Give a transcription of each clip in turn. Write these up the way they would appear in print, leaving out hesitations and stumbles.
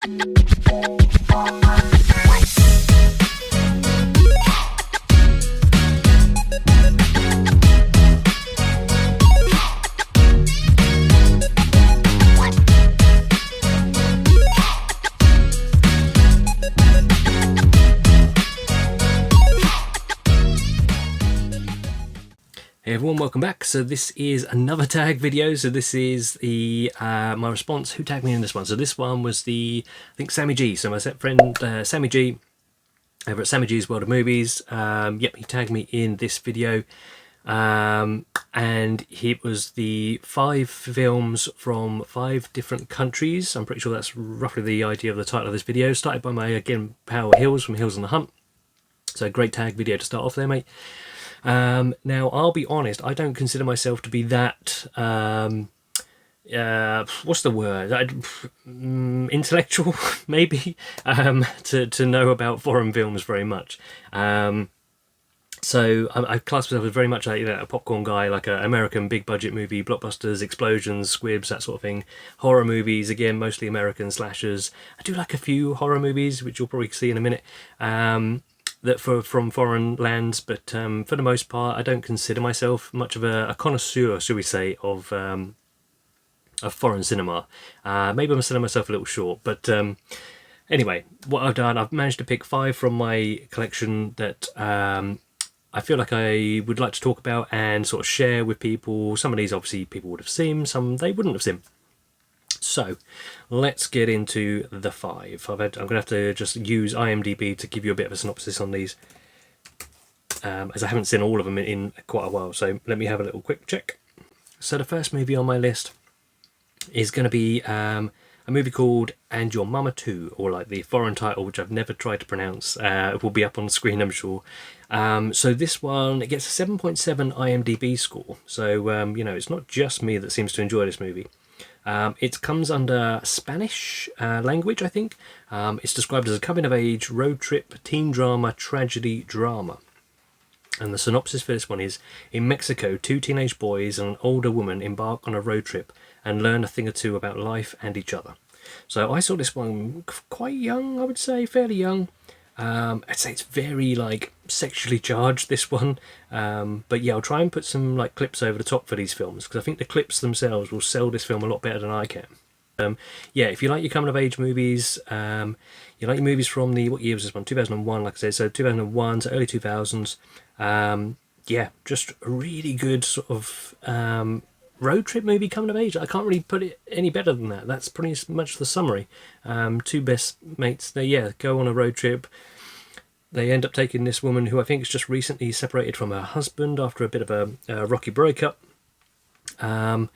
Hey everyone, welcome back. So this is another tag video. So this is the my response. Who tagged me in this one? So this one was I think Sammy G. So my friend Sammy G over at Sammy G's World of Movies. Yep, he tagged me in this video, and it was the 5 films from 5 different countries. I'm pretty sure that's roughly the idea of the title of this video. Started by my again pal Hilz from Hilz on the Hunt. So great tag video to start off there, mate. Now, I'll be honest, I don't consider myself to be that, what's the word, intellectual, maybe, to know about foreign films very much. So I class myself as very much a popcorn guy, like an American big budget movie, blockbusters, explosions, squibs, that sort of thing. Horror movies, again, mostly American slashers. I do like a few horror movies, which you'll probably see in a minute. That from foreign lands, but for the most part, I don't consider myself much of a connoisseur, shall we say, of foreign cinema. Maybe I'm selling myself a little short, but anyway, what I've done, I've managed to pick 5 from my collection that I feel like I would like to talk about and sort of share with people. Some of these, obviously, people would have seen, some they wouldn't have seen. So let's get into the 5. I'm going to have to just use IMDb to give you a bit of a synopsis on these, as I haven't seen all of them in quite a while, so let me have a little quick check. So the first movie on my list is going to be a movie called And Your Mama Too, or like the foreign title, which I've never tried to pronounce. It will be up on the screen, I'm sure. So this one, it gets a 7.7 IMDb score, so you know, it's not just me that seems to enjoy this movie. It comes under Spanish language, I think. It's described as a coming-of-age road trip teen drama tragedy drama. And the synopsis for this one is: in Mexico, 2 teenage boys and an older woman embark on a road trip and learn a thing or two about life and each other. So I saw this one quite young, I would say, fairly young. I'd say it's very like sexually charged, this one, but yeah, I'll try and put some like clips over the top for these films, because I think the clips themselves will sell this film a lot better than I can. Yeah, if you like your coming of age movies, you like your movies from what year was this one? 2001, like I said, so 2001 to early 2000s. Yeah, just a really good sort of road trip movie coming of age. I can't really put it any better than that. That's pretty much the summary. 2 best mates, they go on a road trip. They end up taking this woman who I think is just recently separated from her husband after a bit of a rocky breakup. And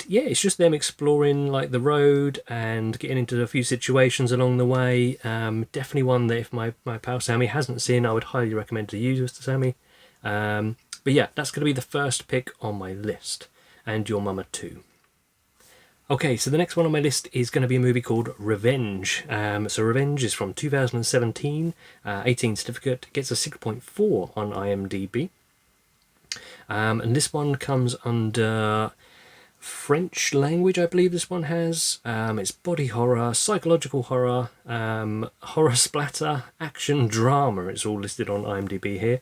yeah, it's just them exploring like the road and getting into a few situations along the way. Definitely one that if my pal Sammy hasn't seen, I would highly recommend to you, Mr. Sammy. But yeah, that's going to be the first pick on my list. And Your Mama Too. Okay, so the next one on my list is going to be a movie called Revenge. So Revenge is from 2017, 18 certificate, gets a 6.4 on IMDb. And this one comes under French language, I believe this one has. It's body horror, psychological horror, horror splatter, action drama. It's all listed on IMDb here.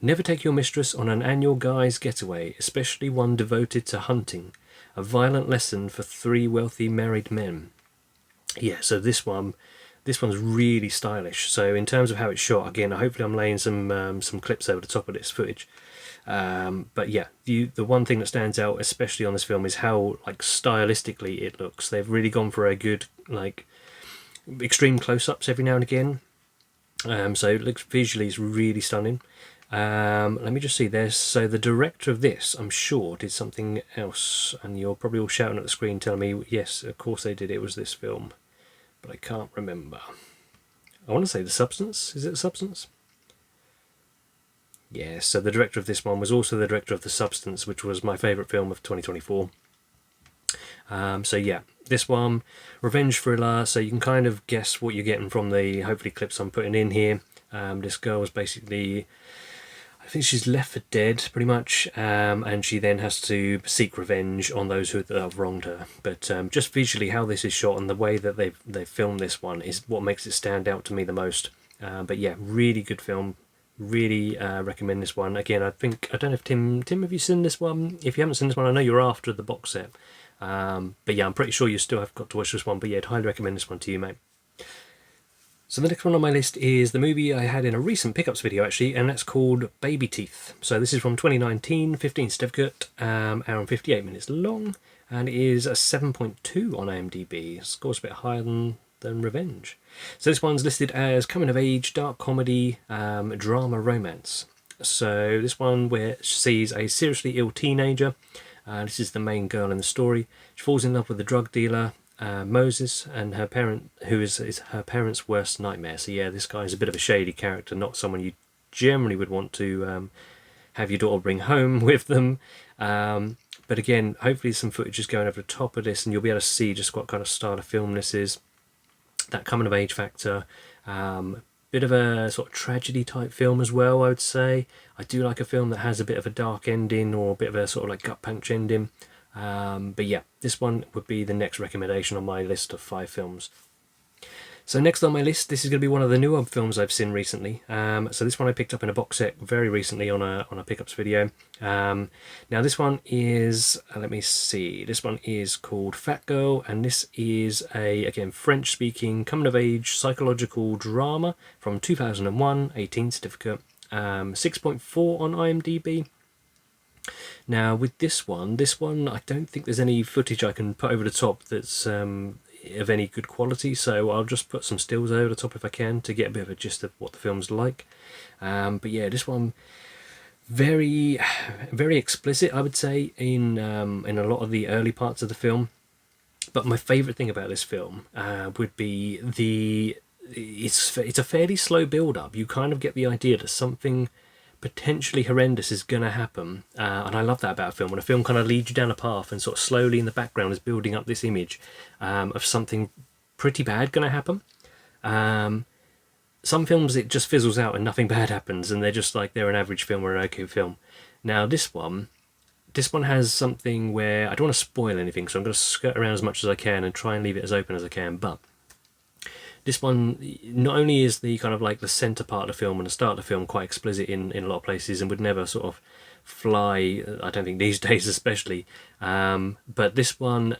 Never take your mistress on an annual guy's getaway, especially one devoted to hunting. A violent lesson for 3 wealthy married men. Yeah, so this one's really stylish. So in terms of how it's shot, again, hopefully I'm laying some clips over the top of this footage. But yeah, the one thing that stands out, especially on this film, is how like stylistically it looks. They've really gone for a good like extreme close-ups every now and again. So it looks visually is really stunning. Let me just see this. So the director of this, I'm sure, did something else, and you're probably all shouting at the screen telling me, yes, of course they did, it was this film, but I can't remember. I want to say The Substance. Is it The Substance? Yes, so the director of this one was also the director of The Substance, which was my favourite film of 2024. So yeah, this one, revenge thriller, so you can kind of guess what you're getting from the hopefully clips I'm putting in here. This girl was basically, I think she's left for dead, pretty much, and she then has to seek revenge on those who have wronged her. But just visually, how this is shot and the way that they've filmed this one is what makes it stand out to me the most. But yeah, really good film. Really recommend this one. Again, I don't know if Tim, have you seen this one? If you haven't seen this one, I know you're after the box set. But yeah, I'm pretty sure you still have got to watch this one. But yeah, I'd highly recommend this one to you, mate. So the next one on my list is the movie I had in a recent pickups video, actually, and that's called Baby Teeth. So this is from 2019, 15 certificate, hour and 58 minutes long, and it is a 7.2 on IMDb. It scores a bit higher than Revenge. So this one's listed as coming of age, dark comedy, drama, romance. So this one where she sees a seriously ill teenager. This is the main girl in the story. She falls in love with a drug dealer, Moses, and her parent, who is her parents' worst nightmare. So yeah, this guy is a bit of a shady character, not someone you generally would want to have your daughter bring home with them. But again, hopefully some footage is going over the top of this, and you'll be able to see just what kind of style of film this is. That coming of age factor, bit of a sort of tragedy type film as well, I would say. I do like a film that has a bit of a dark ending or a bit of a sort of like gut punch ending. But yeah, this one would be the next recommendation on my list of 5 films. So next on my list, this is going to be one of the newer films I've seen recently. So this one I picked up in a box set very recently on a pickups video. Now this one is, let me see, this one is called Fat Girl, and this is a, again, French-speaking, coming-of-age psychological drama from 2001, 18 certificate, 6.4 on IMDb. Now with this one, I don't think there's any footage I can put over the top that's of any good quality, so I'll just put some stills over the top if I can to get a bit of a gist of what the film's like. But yeah, this one very explicit, I would say, in a lot of the early parts of the film. But my favourite thing about this film would be it's a fairly slow build up. You kind of get the idea that something potentially horrendous is going to happen, and I love that about a film, when a film kind of leads you down a path and sort of slowly in the background is building up this image of something pretty bad going to happen. Some films it just fizzles out and nothing bad happens, and they're just like they're an average film or an okay film. Now this one has something where I don't want to spoil anything, so I'm going to skirt around as much as I can and try and leave it as open as I can. But this one, not only is the kind of like the centre part of the film and the start of the film quite explicit in a lot of places and would never sort of fly, I don't think these days especially, but this one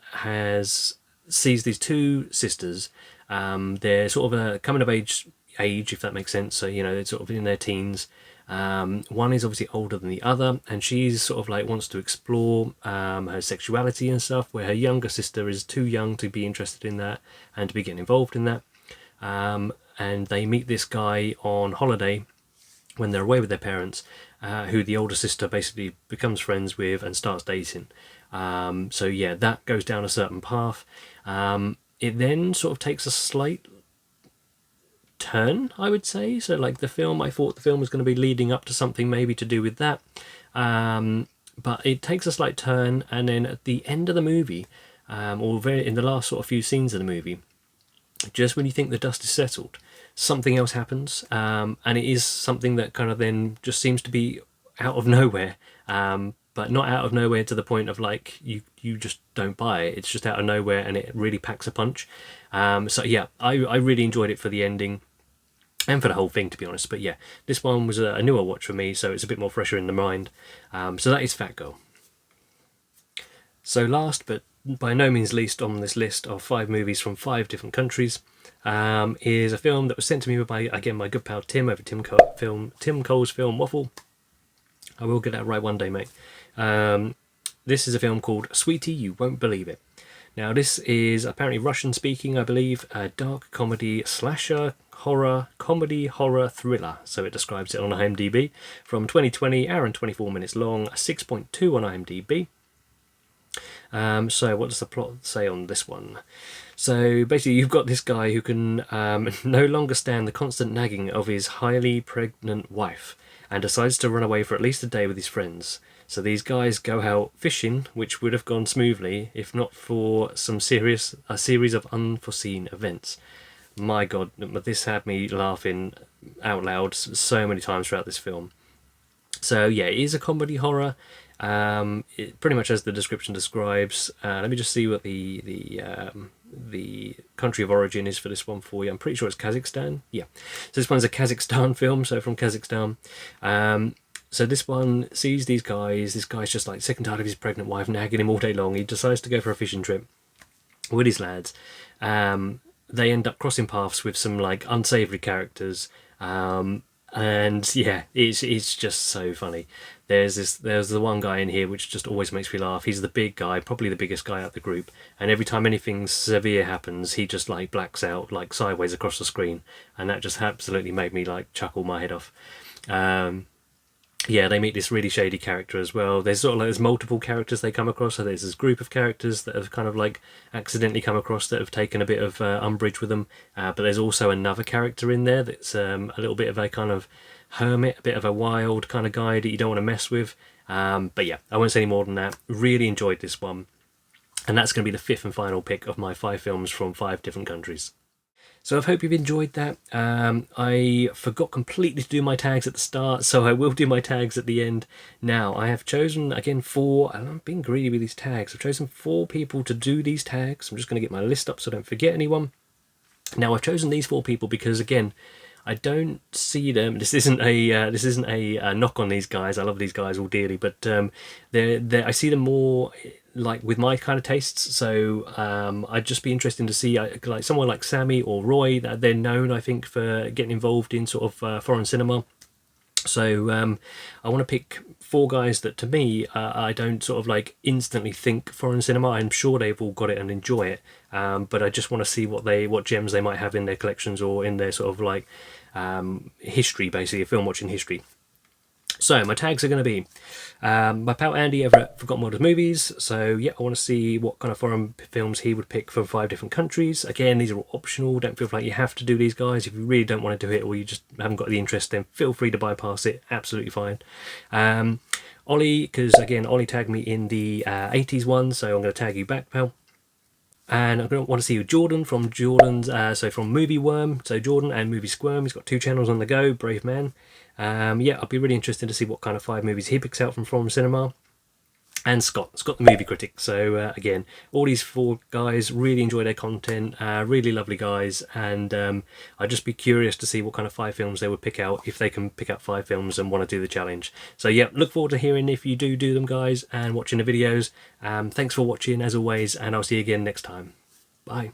sees these two sisters. They're sort of a coming of age, if that makes sense, so you know, they're sort of in their teens. One is obviously older than the other, and she's sort of like wants to explore her sexuality and stuff, where her younger sister is too young to be interested in that and to be getting involved in that. And they meet this guy on holiday when they're away with their parents, who the older sister basically becomes friends with and starts dating. So yeah, that goes down a certain path. It then sort of takes a slight turn, I would say. So like I thought the film was going to be leading up to something maybe to do with that. But it takes a slight turn, and then at the end of the movie, or in the last sort of few scenes of the movie, just when you think the dust is settled, something else happens, and it is something that kind of then just seems to be out of nowhere, but not out of nowhere to the point of like you just don't buy it. It's just out of nowhere, and it really packs a punch. So yeah, I really enjoyed it for the ending and for the whole thing, to be honest. But yeah, this one was a newer watch for me, so it's a bit more fresher in the mind. So that is Fat Girl. So last but by no means least on this list of 5 movies from 5 different countries is a film that was sent to me by, again, my good pal Tim over Tim Cole's Film Waffle. I will get that right one day, mate. This is a film called Sweetie, You Won't Believe It. Now this is apparently Russian speaking, I believe, a dark comedy slasher comedy horror thriller, so it describes it on IMDb, from 2020, hour and 24 minutes long, a 6.2 on IMDb. So what does the plot say on this one? So basically you've got this guy who can no longer stand the constant nagging of his highly pregnant wife and decides to run away for at least a day with his friends. So these guys go out fishing, which would have gone smoothly if not for a series of unforeseen events. My God, this had me laughing out loud so many times throughout this film. So yeah, it is a comedy horror. It pretty much as the description describes. Let me just see what the country of origin is for this one for you. I'm pretty sure it's Kazakhstan. Yeah, so this one's a Kazakhstan film, so from Kazakhstan. So this one sees these guys. This guy's just like sick and tired of his pregnant wife nagging him all day long. He decides to go for a fishing trip with his lads. They end up crossing paths with some like unsavory characters. And yeah, it's just so funny. There's the one guy in here which just always makes me laugh. He's the big guy, probably the biggest guy out the group, and every time anything severe happens, he just like blacks out like sideways across the screen, and that just absolutely made me like chuckle my head off. Yeah, they meet this really shady character as well. There's sort of like there's multiple characters they come across. So there's this group of characters that have kind of like accidentally come across that have taken a bit of umbrage with them. But there's also another character in there that's a little bit of a kind of hermit, a bit of a wild kind of guy that you don't want to mess with. But yeah, I won't say any more than that. Really enjoyed this one. And that's going to be the fifth and final pick of my 5 films from 5 different countries. So I hope you've enjoyed that. I forgot completely to do my tags at the start, so I will do my tags at the end. Now, I have chosen, again, 4, and I'm being greedy with these tags, I've chosen 4 people to do these tags. I'm just going to get my list up so I don't forget anyone. Now, I've chosen these 4 people because, again, I don't see them. This isn't a knock on these guys. I love these guys all dearly, but I see them more like with my kind of tastes. So I'd just be interested to see like someone like Sammy or Roy. That they're known, I think, for getting involved in sort of foreign cinema. So I want to pick 4 guys that to me I don't sort of like instantly think foreign cinema. I'm sure they've all got it and enjoy it, but I just want to see what gems they might have in their collections or in their sort of like history, basically, film watching history. So my tags are going to be my pal Andy over at Forgotten World of Movies. So yeah, I want to see what kind of foreign films he would pick from 5 different countries. Again, these are all optional. Don't feel like you have to do these guys. If you really don't want to do it or you just haven't got the interest, then feel free to bypass it. Absolutely fine. Ollie, because again, Ollie tagged me in the 80s one, so I'm going to tag you back, pal. And I'm going to want to see Jordan from from Movie Worm. So Jordan and Movie Squirm. He's got 2 channels on the go. Brave man. Yeah, I'll be really interested to see what kind of 5 movies he picks out from Foreign Cinema. And Scott the movie critic. So again, all these 4 guys really enjoy their content. Really lovely guys, and I'd just be curious to see what kind of 5 films they would pick out if they can pick out 5 films and want to do the challenge. So yeah, look forward to hearing if you do them, guys, and watching the videos. Thanks for watching as always, and I'll see you again next time. Bye.